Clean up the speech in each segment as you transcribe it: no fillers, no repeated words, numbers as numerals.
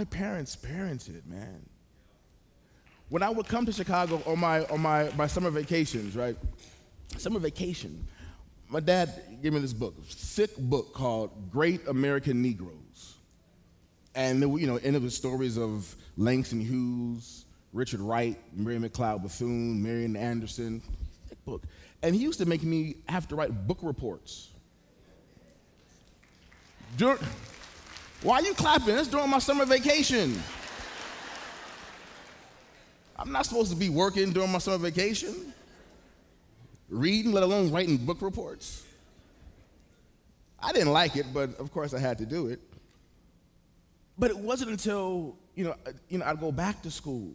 My parents parented, man. When I would come to Chicago on my summer vacations, right? Summer vacation, my dad gave me this book, thick book called Great American Negroes. And there were, and it was stories of Langston Hughes, Richard Wright, Mary McLeod Bethune, Marian Anderson, thick book. And he used to make me have to write book reports. Why are you clapping? It's during my summer vacation. I'm not supposed to be working during my summer vacation, reading, let alone writing book reports. I didn't like it, but of course I had to do it. But it wasn't until, I'd go back to school,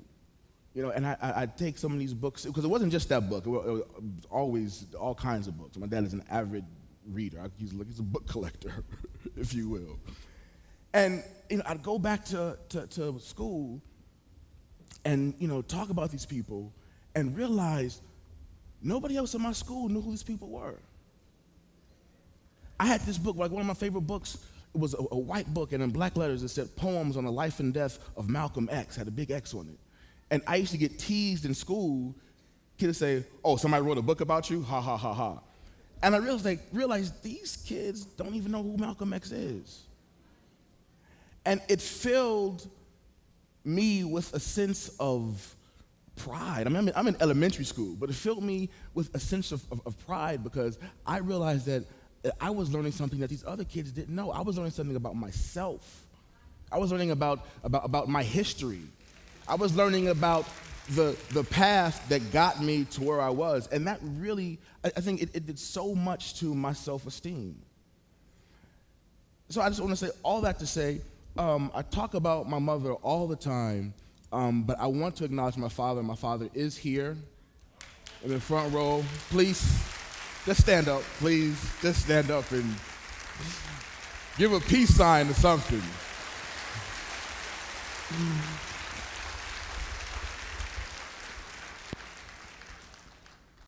and I'd take some of these books, because it wasn't just that book, it was always all kinds of books. My dad is an avid reader. He's a book collector, if you will. And, I'd go back to school and, talk about these people and realize nobody else in my school knew who these people were. I had this book, like one of my favorite books. It was a white book, and in black letters it said Poems on the Life and Death of Malcolm X, had a big X on it. And I used to get teased in school. Kids say, "Oh, somebody wrote a book about you? Ha, ha, ha, ha." And I realized these kids don't even know who Malcolm X is. And it filled me with a sense of pride. I mean, I'm in elementary school, but it filled me with a sense of pride, because I realized that I was learning something that these other kids didn't know. I was learning something about myself. I was learning about my history. I was learning about the path that got me to where I was. And that really, I think it did so much to my self-esteem. So I just want to say all that to say, I talk about my mother all the time, but I want to acknowledge my father. My father is here in the front row. Please, just stand up, please. Just stand up and give a peace sign or something.